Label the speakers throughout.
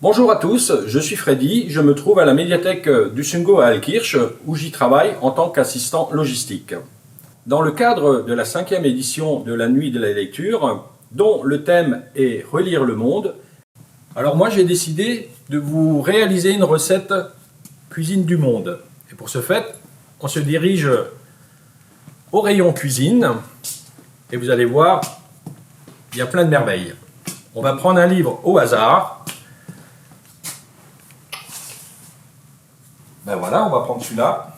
Speaker 1: Bonjour à tous, je suis Freddy, je me trouve à la médiathèque du Sungo à Altkirch où j'y travaille en tant qu'assistant logistique. Dans le cadre de la 5e édition de la Nuit de la lecture, dont le thème est Relire le monde, alors moi j'ai décidé de vous réaliser une recette cuisine du monde. Et pour ce fait, on se dirige au rayon cuisine et vous allez voir, il y a plein de merveilles. On va prendre un livre au hasard. Ben voilà, on va prendre celui-là.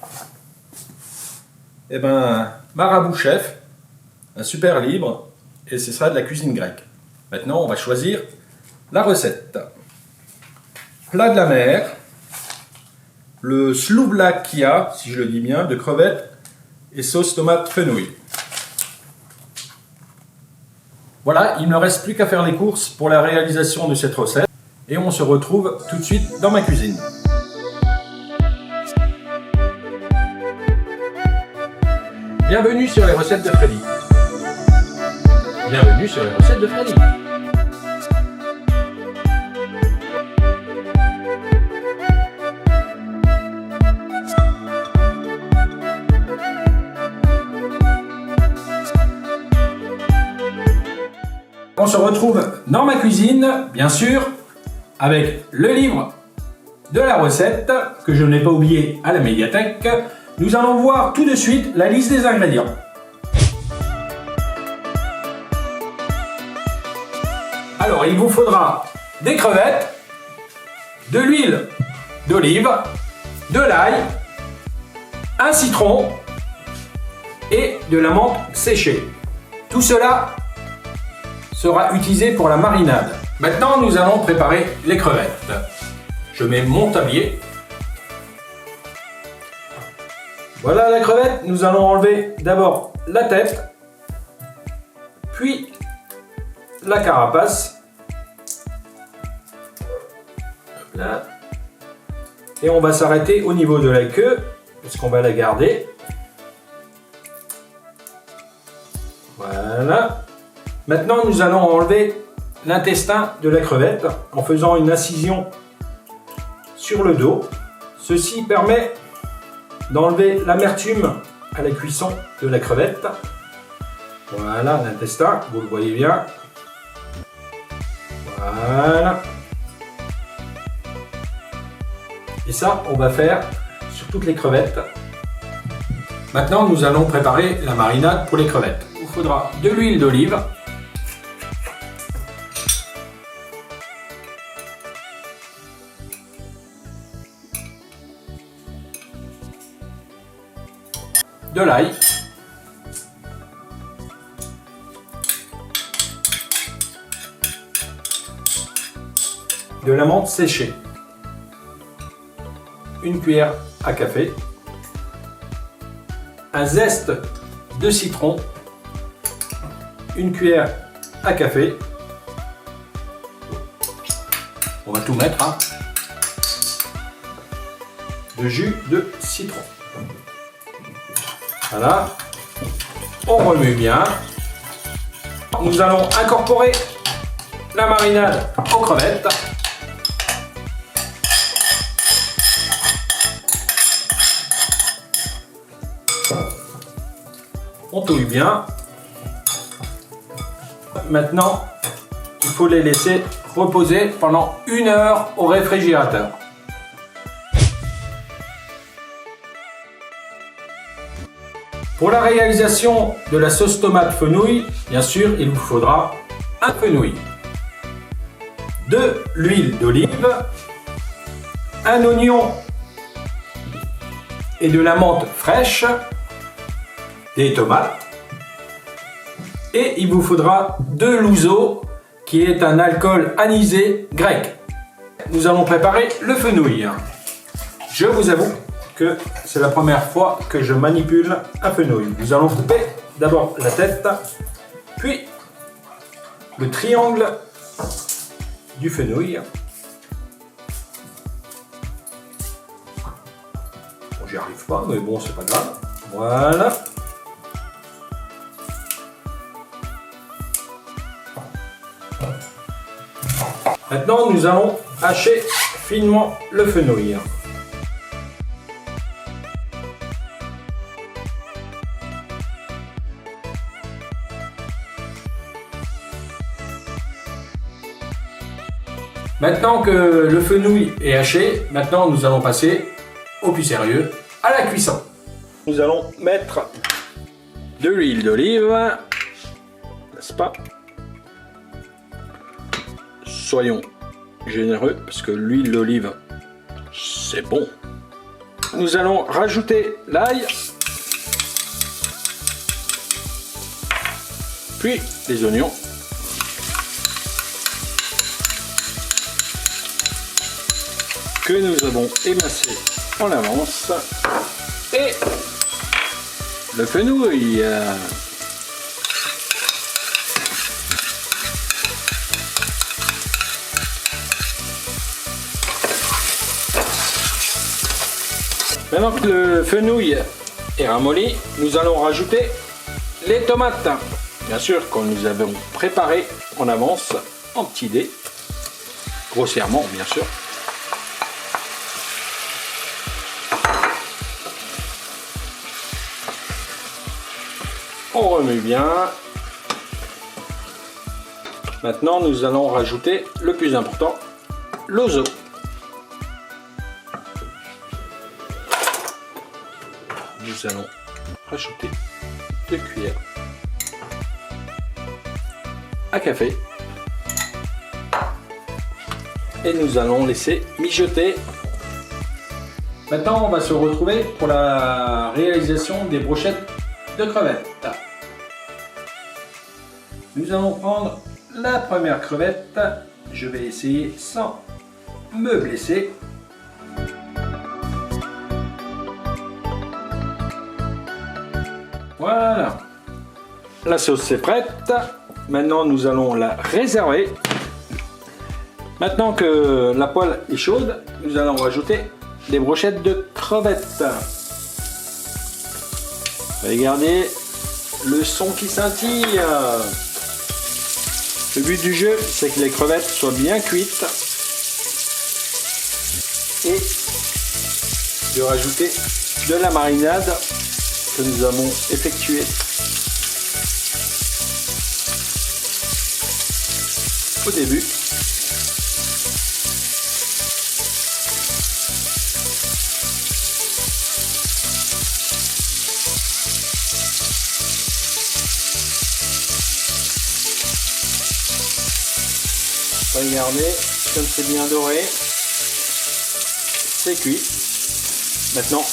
Speaker 1: Et ben, Marabout Chef, un super livre, et ce sera de la cuisine grecque. Maintenant, on va choisir la recette. Plat de la mer, le slouvlakia, si je le dis bien, de crevettes et sauce tomate fenouil. Voilà, il ne me reste plus qu'à faire les courses pour la réalisation de cette recette, et on se retrouve tout de suite dans ma cuisine. Bienvenue sur les recettes de Freddy. Bienvenue sur les recettes de Freddy. On se retrouve dans ma cuisine, bien sûr, avec le livre de la recette que je n'ai pas oublié à la médiathèque. Nous allons voir tout de suite la liste des ingrédients. Alors, il vous faudra des crevettes, de l'huile d'olive, de l'ail, un citron et de la menthe séchée. Tout cela sera utilisé pour la marinade. Maintenant, nous allons préparer les crevettes. Je mets mon tablier. Voilà la crevette, nous allons enlever d'abord la tête, puis la carapace. Là. Et on va s'arrêter au niveau de la queue, parce qu'on va la garder. Voilà. Maintenant, nous allons enlever l'intestin de la crevette en faisant une incision sur le dos. Ceci permet d'enlever l'amertume à la cuisson de la crevette. Voilà l'intestin, vous le voyez bien. Voilà. Et ça, on va faire sur toutes les crevettes. Maintenant, nous allons préparer la marinade pour les crevettes. Il vous faudra de l'huile d'olive, de l'ail, de la menthe séchée, une cuillère à café, un zeste de citron, une cuillère à café. On va tout mettre, hein. De jus de citron. Voilà, on remue bien. Nous allons incorporer la marinade aux crevettes. On touille bien. Maintenant, il faut les laisser reposer pendant 1 heure au réfrigérateur. Pour la réalisation de la sauce tomate fenouil, bien sûr, il vous faudra un fenouil, de l'huile d'olive, un oignon et de la menthe fraîche, des tomates, et il vous faudra de l'ouzo, qui est un alcool anisé grec. Nous allons préparer le fenouil. Je vous avoue que c'est la première fois que je manipule un fenouil. Nous allons couper d'abord la tête, puis le triangle du fenouil. Bon, j'y arrive pas, mais bon, c'est pas grave. Voilà. Maintenant, nous allons hacher finement le fenouil. Maintenant que le fenouil est haché, maintenant nous allons passer au plus sérieux, à la cuisson. Nous allons mettre de l'huile d'olive, n'est-ce pas? Soyons généreux parce que l'huile d'olive c'est bon. Nous allons rajouter l'ail, puis les oignons. Que nous avons émincé en avance et le fenouil. Maintenant que le fenouil est ramolli, nous allons rajouter les tomates. Bien sûr, que nous avons préparé en avance en petits dés, grossièrement bien sûr. On remue bien. Maintenant, nous allons rajouter le plus important, l'ozo. Nous allons rajouter 2 cuillères à café. Et nous allons laisser mijoter. Maintenant, on va se retrouver pour la réalisation des brochettes de crevettes. Nous allons prendre la première crevette. Je vais essayer sans me blesser. Voilà. La sauce est prête. Maintenant, nous allons la réserver. Maintenant que la poêle est chaude, nous allons rajouter des brochettes de crevettes. Regardez le son qui scintille. Le but du jeu, c'est que les crevettes soient bien cuites et de rajouter de la marinade que nous avons effectuée au début. Regardez, comme c'est bien doré, c'est cuit. Maintenant,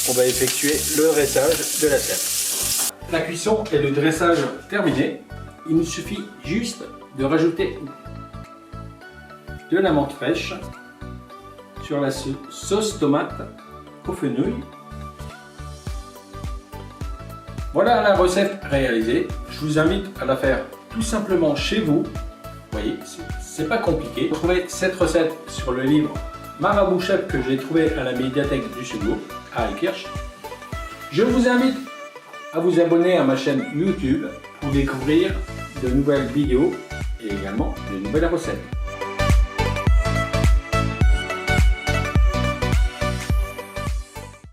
Speaker 1: on va effectuer le dressage de l'assiette. La cuisson et le dressage terminés. Il nous suffit juste de rajouter de la menthe fraîche sur la sauce tomate au fenouil. Voilà la recette réalisée. Je vous invite à la faire tout simplement chez vous. Vous voyez, c'est pas compliqué. Vous trouvez cette recette sur le livre Marabout Chef que j'ai trouvé à la médiathèque du Sungo à Alkirch. Je vous invite à vous abonner à ma chaîne YouTube pour découvrir de nouvelles vidéos et également de nouvelles recettes.